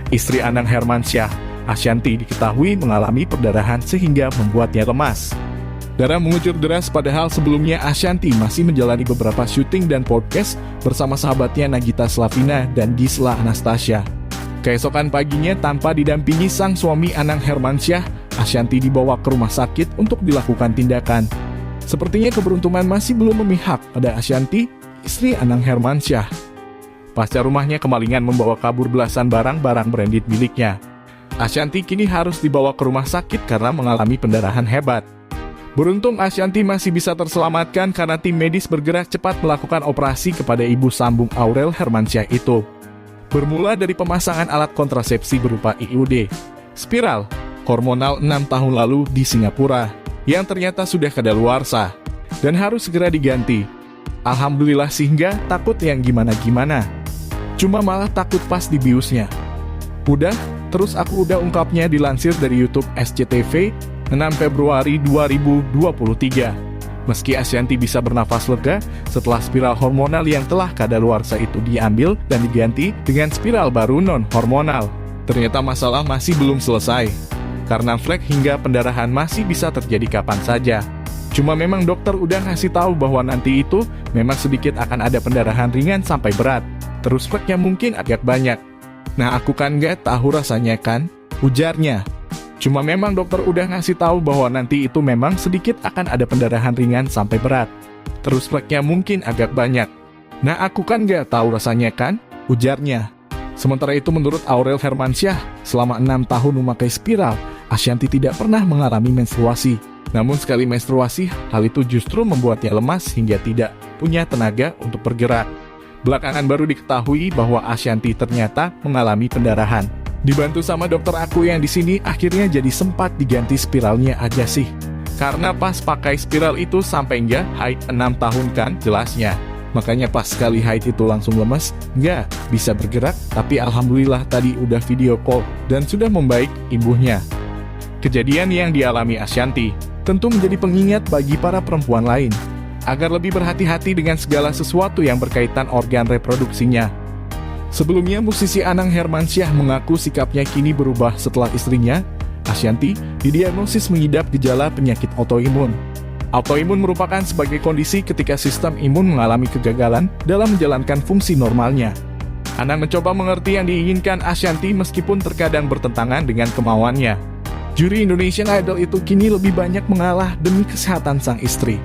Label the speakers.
Speaker 1: Istri Anang Hermansyah, Ashanty, diketahui mengalami perdarahan sehingga membuatnya lemas. Darah mengucur deras padahal sebelumnya Ashanty masih menjalani beberapa syuting dan podcast bersama sahabatnya Nagita Slavina dan Gisela Anastasia. Keesokan paginya tanpa didampingi sang suami Anang Hermansyah, Ashanty dibawa ke rumah sakit untuk dilakukan tindakan. Sepertinya keberuntungan masih belum memihak pada Ashanty, istri Anang Hermansyah. Pasca rumahnya kemalingan membawa kabur belasan barang-barang branded miliknya. Ashanty kini harus dibawa ke rumah sakit karena mengalami pendarahan hebat. Beruntung Ashanty masih bisa terselamatkan karena tim medis bergerak cepat melakukan operasi kepada ibu sambung Aurel Hermansyah itu. Bermula dari pemasangan alat kontrasepsi berupa IUD, spiral, hormonal 6 tahun lalu di Singapura, yang ternyata sudah kadaluarsa, dan harus segera diganti. Alhamdulillah sehingga takut yang gimana-gimana. Cuma malah takut pas dibiusnya. Udah, terus aku udah ungkapnya dilansir dari YouTube SCTV 6 Februari 2023. Meski Ashanty bisa bernafas lega setelah spiral hormonal yang telah kadaluarsa itu diambil dan diganti dengan spiral baru non-hormonal, ternyata masalah masih belum selesai. Karena flek hingga pendarahan masih bisa terjadi kapan saja. Cuma memang dokter udah ngasih tahu bahwa nanti itu memang sedikit akan ada pendarahan ringan sampai berat. Terus fleknya mungkin agak banyak. Nah aku kan gak tahu rasanya kan, ujarnya. Cuma memang dokter udah ngasih tahu bahwa nanti itu memang sedikit akan ada pendarahan ringan sampai berat. Terus fleknya mungkin agak banyak. Nah aku kan gak tahu rasanya kan, ujarnya. Sementara itu menurut Aurel Hermansyah, selama 6 tahun memakai spiral, Ashanty tidak pernah mengalami menstruasi. Namun sekali menstruasi, hal itu justru membuatnya lemas hingga tidak punya tenaga untuk bergerak. Belakangan baru diketahui bahwa Ashanty ternyata mengalami pendarahan. Dibantu sama dokter aku yang di sini, akhirnya jadi sempat diganti spiralnya aja sih. Karena pas pakai spiral itu sampai nggak haid 6 tahun kan jelasnya. Makanya pas sekali haid itu langsung lemes, nggak bisa bergerak, tapi alhamdulillah tadi udah video call dan sudah membaik imbuhnya. Kejadian yang dialami Ashanty tentu menjadi pengingat bagi para perempuan lain, agar lebih berhati-hati dengan segala sesuatu yang berkaitan organ reproduksinya. Sebelumnya, musisi Anang Hermansyah mengaku sikapnya kini berubah setelah istrinya, Ashanty, didiagnosis mengidap gejala penyakit autoimun. Autoimun merupakan sebagai kondisi ketika sistem imun mengalami kegagalan dalam menjalankan fungsi normalnya. Anang mencoba mengerti yang diinginkan Ashanty meskipun terkadang bertentangan dengan kemauannya. Juri Indonesian Idol itu kini lebih banyak mengalah demi kesehatan sang istri.